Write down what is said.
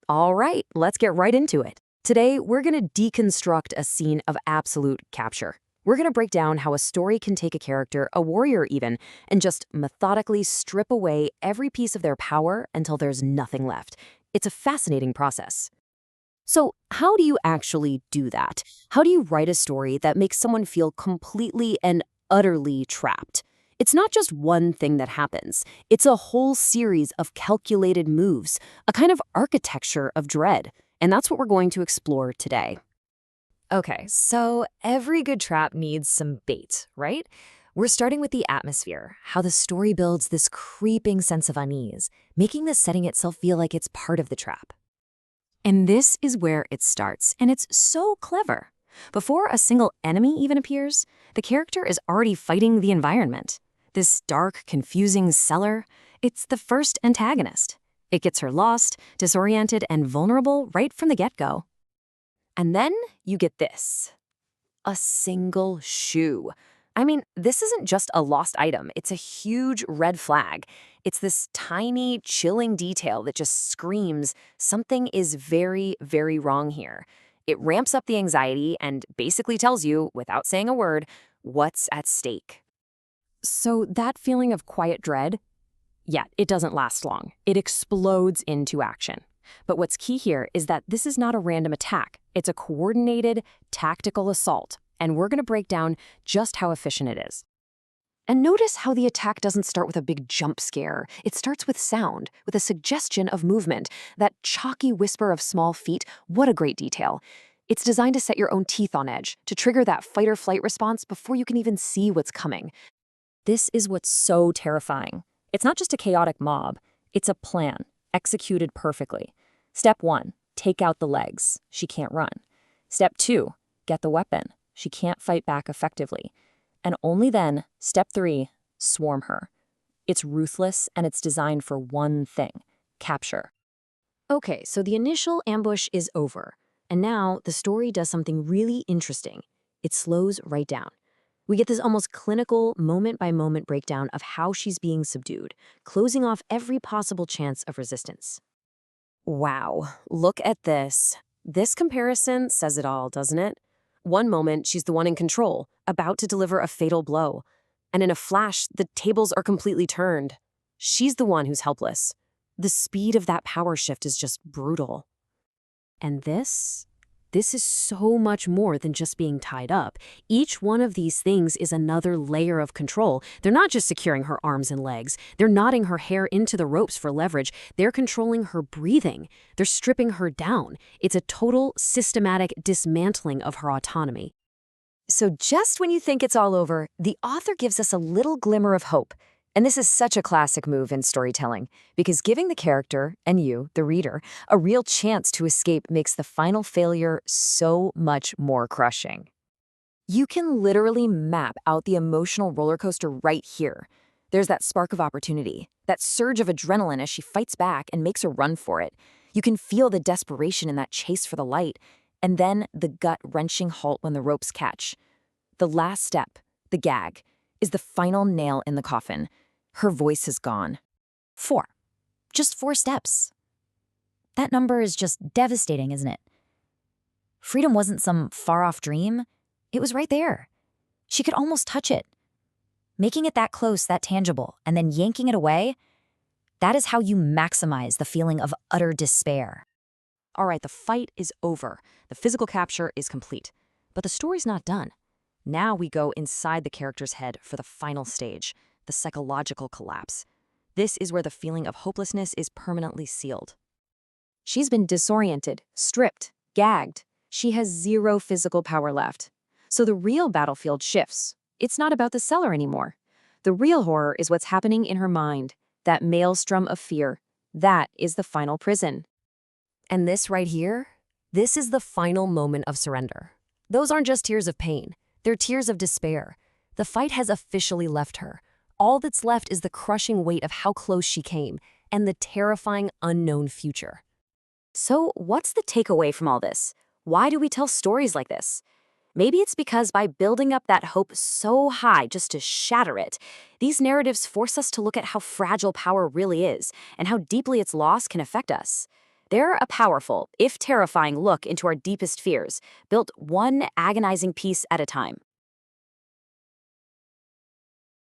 All right, let's get right into it. Today, we're going to deconstruct a scene of absolute capture. We're going to break down how a story can take a character, a warrior even, and just methodically strip away every piece of their power until there's nothing left. It's a fascinating process. So, how do you actually do that? How do you write a story that makes someone feel completely and utterly trapped? It's not just one thing that happens. It's a whole series of calculated moves, a kind of architecture of dread. And that's what we're going to explore today. Okay, so every good trap needs some bait, right? We're starting with the atmosphere, how the story builds this creeping sense of unease, making the setting itself feel like it's part of the trap. And this is where it starts, and it's so clever. Before a single enemy even appears, the character is already fighting the environment. This dark, confusing cellar, it's the first antagonist. It gets her lost, disoriented, and vulnerable right from the get-go. And then you get this. A single shoe. I mean, this isn't just a lost item, it's a huge red flag. It's this tiny, chilling detail that just screams something is very, very wrong here. It ramps up the anxiety and basically tells you, without saying a word, what's at stake. So that feeling of quiet dread, yeah, it doesn't last long. It explodes into action. But what's key here is that this is not a random attack. It's a coordinated, tactical assault, and we're going to break down just how efficient it is. And notice how the attack doesn't start with a big jump scare. It starts with sound, with a suggestion of movement. That chalky whisper of small feet, what a great detail. It's designed to set your own teeth on edge, to trigger that fight-or-flight response before you can even see what's coming. This is what's so terrifying. It's not just a chaotic mob. It's a plan, executed perfectly. Step 1, take out the legs. She can't run. Step 2, get the weapon. She can't fight back effectively. And only then, step 3, swarm her. It's ruthless and it's designed for one thing, capture. Okay, so the initial ambush is over. And now the story does something really interesting. It slows right down. We get this almost clinical, moment-by-moment breakdown of how she's being subdued, closing off every possible chance of resistance. Wow, look at this. This comparison says it all, doesn't it? One moment, she's the one in control, about to deliver a fatal blow. And in a flash, the tables are completely turned. She's the one who's helpless. The speed of that power shift is just brutal. And this is so much more than just being tied up. Each one of these things is another layer of control. They're not just securing her arms and legs. They're knotting her hair into the ropes for leverage. They're controlling her breathing. They're stripping her down. It's a total, systematic dismantling of her autonomy. So just when you think it's all over, the author gives us a little glimmer of hope. And this is such a classic move in storytelling, because giving the character, and you, the reader, a real chance to escape makes the final failure so much more crushing. You can literally map out the emotional roller coaster right here. There's that spark of opportunity, that surge of adrenaline as she fights back and makes a run for it. You can feel the desperation in that chase for the light, and then the gut-wrenching halt when the ropes catch. The last step, the gag, is the final nail in the coffin. Her voice is gone. 4. Just 4 steps. That number is just devastating, isn't it? Freedom wasn't some far-off dream. It was right there. She could almost touch it. Making it that close, that tangible, and then yanking it away, that is how you maximize the feeling of utter despair. All right, the fight is over. The physical capture is complete. But the story's not done. Now we go inside the character's head for the final stage, the psychological collapse. This is where the feeling of hopelessness is permanently sealed. She's been disoriented, stripped, gagged. She has zero physical power left. So the real battlefield shifts. It's not about the cellar anymore. The real horror is what's happening in her mind, that maelstrom of fear. That is the final prison. And this right here, this is the final moment of surrender. Those aren't just tears of pain. They're tears of despair. The fight has officially left her. All that's left is the crushing weight of how close she came and the terrifying unknown future. So what's the takeaway from all this? Why do we tell stories like this? Maybe it's because by building up that hope so high just to shatter it, these narratives force us to look at how fragile power really is and how deeply its loss can affect us. They're a powerful, if terrifying, look into our deepest fears, built one agonizing piece at a time.